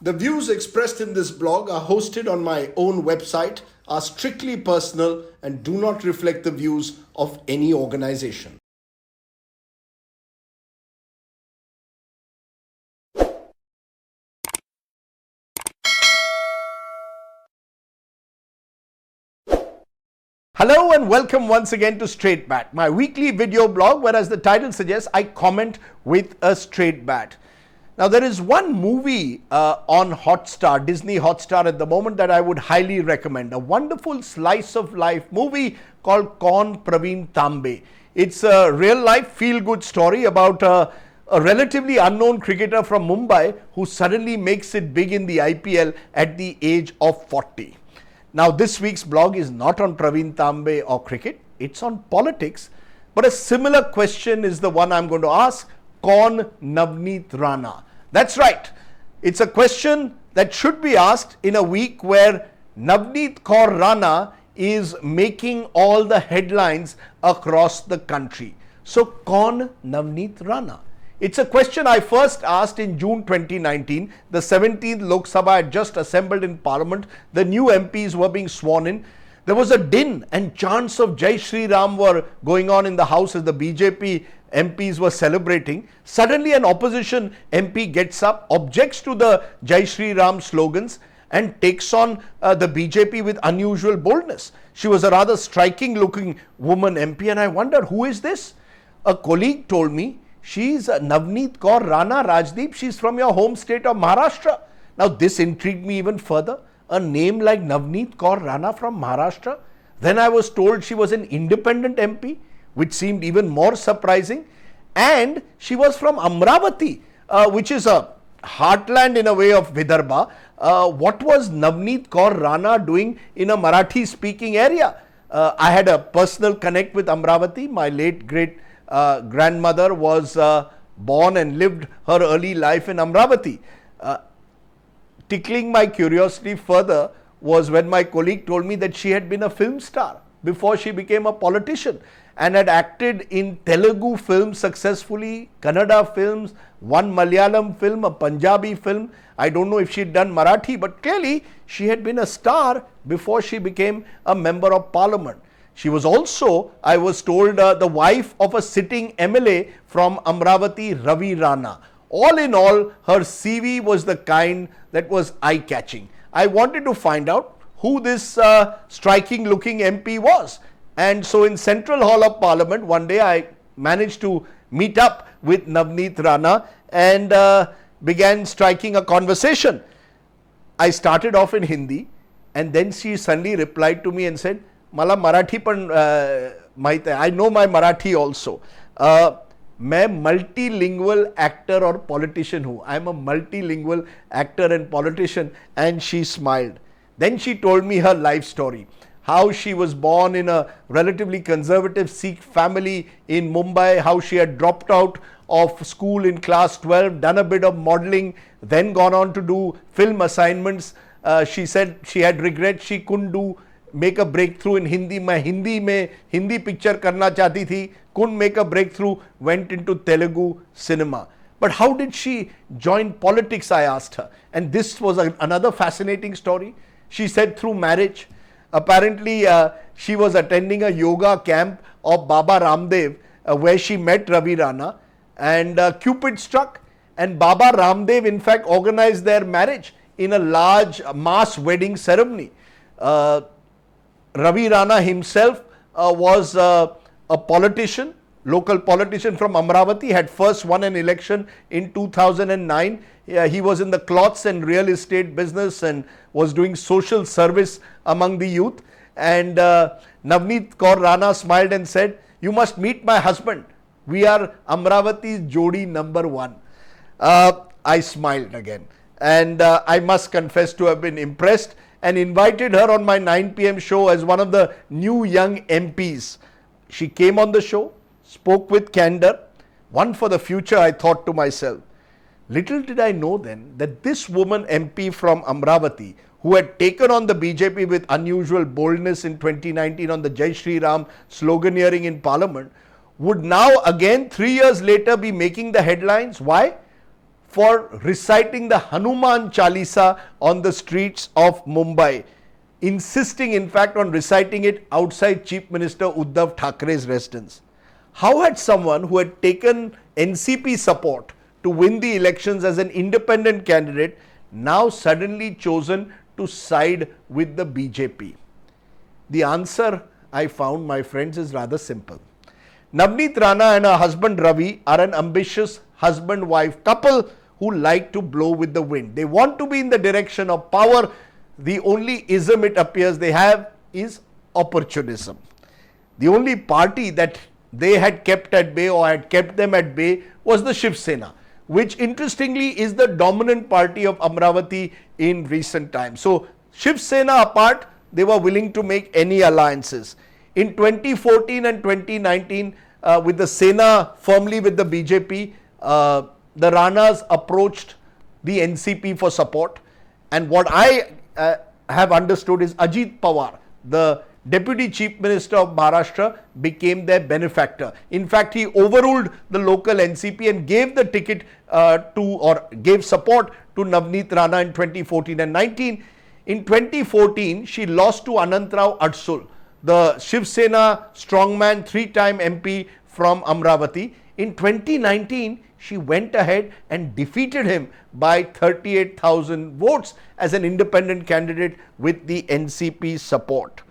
The views expressed in this blog are hosted on my own website, are strictly personal, and do not reflect the views of any organization. Hello and welcome once again to Straight Bat, my weekly video blog where, as the title suggests, I comment with a straight bat. Now, there is one movie on Hotstar, Disney Hotstar at the moment, that I would highly recommend. A wonderful slice of life movie called Kaun Hai Pravin Tambe. It's a real life feel good story about a relatively unknown cricketer from Mumbai who suddenly makes it big in the IPL at the age of 40. Now, this week's blog is not on Pravin Tambe or cricket, it's on politics, but a similar question is the one I'm going to ask Kaun Navneet Rana. That's right, it's a question that should be asked in a week where Navneet Kaur Rana is making all the headlines across the country. So, Kaun Navneet Rana? It's a question I first asked in June 2019. The 17th Lok Sabha had just assembled in Parliament. The new MPs were being sworn in. There was a din and chants of Jai Shri Ram were going on in the House as the BJP MPs were celebrating. Suddenly an opposition MP gets up, objects to the Jai Shri Ram slogans and takes on the BJP with unusual boldness. She was a rather striking looking woman MP, and I wondered, who is this? A colleague told me, she's Navneet Kaur Rana, Rajdeep. She's from your home state of Maharashtra. Now, this intrigued me even further. A name like Navneet Kaur Rana from Maharashtra. Then I was told she was an independent MP, which seemed even more surprising. And she was from Amravati, which is a heartland in a way of Vidarbha. What was Navneet Kaur Rana doing in a Marathi speaking area? I had a personal connect with Amravati. My late great grandmother was born and lived her early life in Amravati. Tickling my curiosity further was when my colleague told me that she had been a film star before she became a politician and had acted in Telugu films successfully, Kannada films, one Malayalam film, a Punjabi film. I don't know if she had done Marathi, but clearly she had been a star before she became a member of parliament. She was also, I was told, the wife of a sitting MLA from Amravati, Ravi Rana. All in all, her CV was the kind that was eye-catching. I wanted to find out who this striking looking MP was. And so in Central Hall of Parliament, one day I managed to meet up with Navneet Rana and began striking a conversation. I started off in Hindi and then she suddenly replied to me and said, मला मराठी पण माहित है, I know my Marathi also. मैं multilingual actor और politician हूँ. I am a multilingual actor and politician. And she smiled. Then she told me her life story. How she was born in a relatively conservative Sikh family in Mumbai, how she had dropped out of school in class 12, done a bit of modeling, then gone on to do film assignments. She said she had regret she couldn't make a breakthrough in Hindi. मैं हिंदी में Hindi picture करना चाहती थी, couldn't make a breakthrough, went into Telugu cinema. But how did she join politics, I asked her. And this was another fascinating story. She said through marriage. Apparently, she was attending a yoga camp of Baba Ramdev where she met Ravi Rana, and Cupid struck, and Baba Ramdev in fact organized their marriage in a large mass wedding ceremony. Ravi Rana himself was a politician, local politician from Amravati, had first won an election in 2009. He was in the cloths and real estate business and was doing social service among the youth. And Navneet Kaur Rana smiled and said, "You must meet my husband. We are Amravati's Jodi number one." I smiled again, and I must confess to have been impressed and invited her on my 9 p.m. show as one of the new young MPs. She came on the show, spoke with candor. One for the future, I thought to myself. Little did I know then that this woman MP from Amravati, who had taken on the BJP with unusual boldness in 2019 on the Jai Shri Ram sloganeering in Parliament, would now again 3 years later be making the headlines. Why? for reciting the Hanuman Chalisa on the streets of Mumbai, insisting in fact on reciting it outside Chief Minister Uddhav Thackeray's residence. How had someone who had taken NCP support to win the elections as an independent candidate now suddenly chosen to side with the BJP? The answer I found, my friends, is rather simple. Navneet Rana and her husband Ravi are an ambitious husband-wife couple who like to blow with the wind. They want to be in the direction of power. The only ism it appears they have is opportunism. The only party that they had kept at bay or had kept them at bay was the Shiv Sena, which interestingly is the dominant party of Amravati in recent times. So Shiv Sena apart, they were willing to make any alliances. In 2014 and 2019, with the Sena firmly with the BJP, the Ranas approached the NCP for support. And what I have understood is Ajit Pawar, the Deputy Chief Minister of Maharashtra, became their benefactor. In fact, he overruled the local NCP and gave the ticket gave support to Navneet Rana in 2014 and 19. In 2014, she lost to Anantrao Adsul, the Shiv Sena strongman, 3-time MP from Amravati. In 2019, she went ahead and defeated him by 38,000 votes as an independent candidate with the NCP support.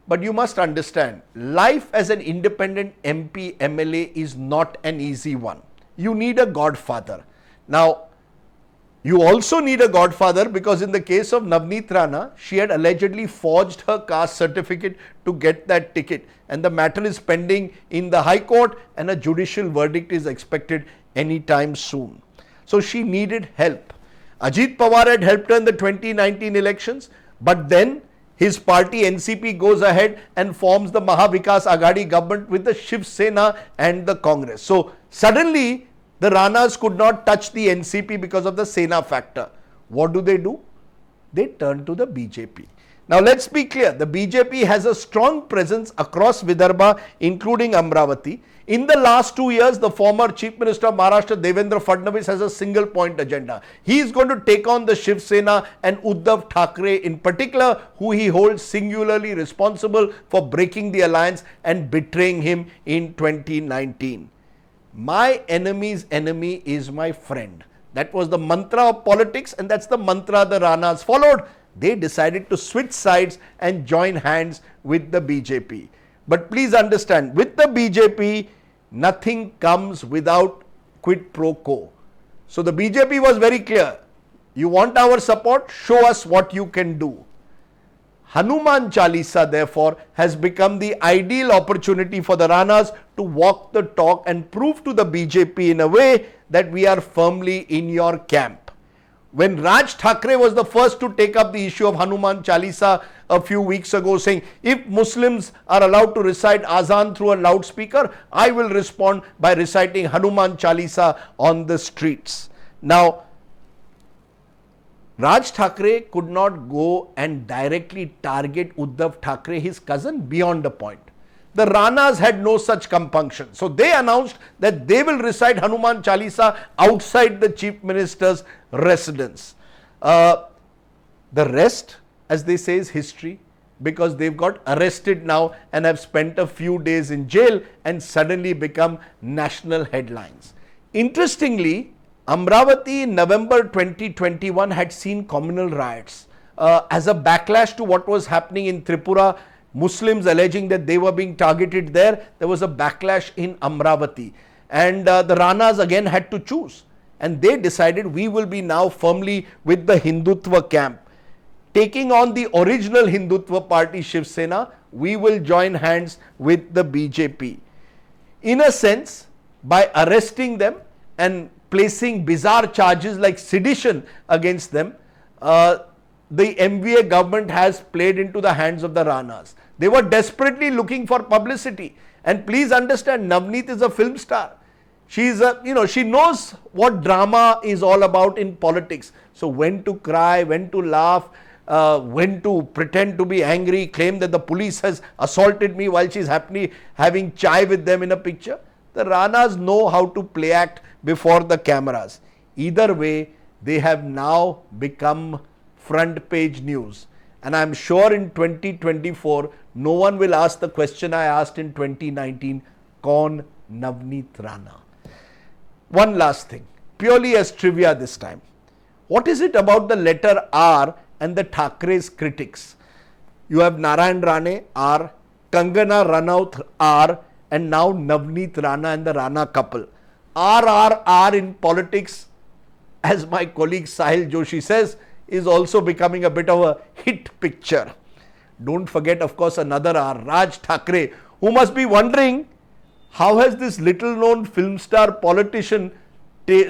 But you must understand, life as an independent MP, MLA is not an easy one. You need a godfather. Now, you also need a godfather because in the case of Navneet Rana, she had allegedly forged her caste certificate to get that ticket. And the matter is pending in the High Court and a judicial verdict is expected anytime soon. So she needed help. Ajit Pawar had helped her in the 2019 elections, but then his party NCP goes ahead and forms the Mahavikas Aghadi government with the Shiv Sena and the Congress. So suddenly the Ranas could not touch the NCP because of the Sena factor. What do? They turn to the BJP. Now let's be clear, the BJP has a strong presence across Vidarbha, including Amravati. In the last 2 years, the former Chief Minister of Maharashtra, Devendra Fadnavis, has a single point agenda. He is going to take on the Shiv Sena and Uddhav Thackeray in particular, who he holds singularly responsible for breaking the alliance and betraying him in 2019. My enemy's enemy is my friend. That was the mantra of politics, and that's the mantra the Ranas followed. They decided to switch sides and join hands with the BJP. But please understand, with the BJP, nothing comes without quid pro quo. So the BJP was very clear. You want our support? Show us what you can do. Hanuman Chalisa, therefore, has become the ideal opportunity for the Ranas to walk the talk and prove to the BJP in a way that we are firmly in your camp. When Raj Thackeray was the first to take up the issue of Hanuman Chalisa a few weeks ago, saying, if Muslims are allowed to recite Azan through a loudspeaker, I will respond by reciting Hanuman Chalisa on the streets. Now, Raj Thackeray could not go and directly target Uddhav Thackeray, his cousin, beyond a point. The Ranas had no such compunction. So they announced that they will recite Hanuman Chalisa outside the Chief Minister's residence. The rest, as they say, is history, because they've got arrested now and have spent a few days in jail and suddenly become national headlines. Interestingly, Amravati in November 2021 had seen communal riots as a backlash to what was happening in Tripura. Muslims alleging that they were being targeted there. There was a backlash in Amravati, and the Ranas again had to choose, and they decided, we will be now firmly with the Hindutva camp. Taking on the original Hindutva party Shiv Sena, we will join hands with the BJP. In a sense, by arresting them and placing bizarre charges like sedition against them, the MVA government has played into the hands of the Ranas. They were desperately looking for publicity. And please understand, Navneet is a film star. She's she knows what drama is all about in politics. So when to cry, when to laugh, when to pretend to be angry, claim that the police has assaulted me while she's happily having chai with them in a picture. The Ranas know how to play act before the cameras. Either way, they have now become front page news. And I'm sure in 2024, no one will ask the question I asked in 2019, Kaun Navneet Rana. One last thing, purely as trivia this time. What is it about the letter R and the Thakre's critics? You have Narayan Rane, R, Kangana Ranaut, R, and now Navneet Rana and the Rana couple. R in politics, as my colleague Sahil Joshi says, is also becoming a bit of a hit picture. Don't forget, of course, another R, Raj Thakre, who must be wondering, how has this little known film star politician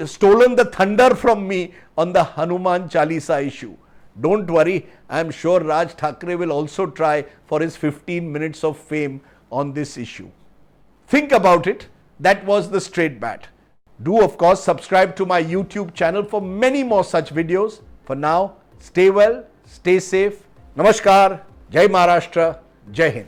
stolen the thunder from me on the Hanuman Chalisa issue? Don't worry, I am sure Raj Thakre will also try for his 15 minutes of fame on this issue. Think about it. That was the Straight Bat. Do, of course, subscribe to my YouTube channel for many more such videos. For now, stay well, stay safe. Namaskar, Jai Maharashtra, Jai Hind.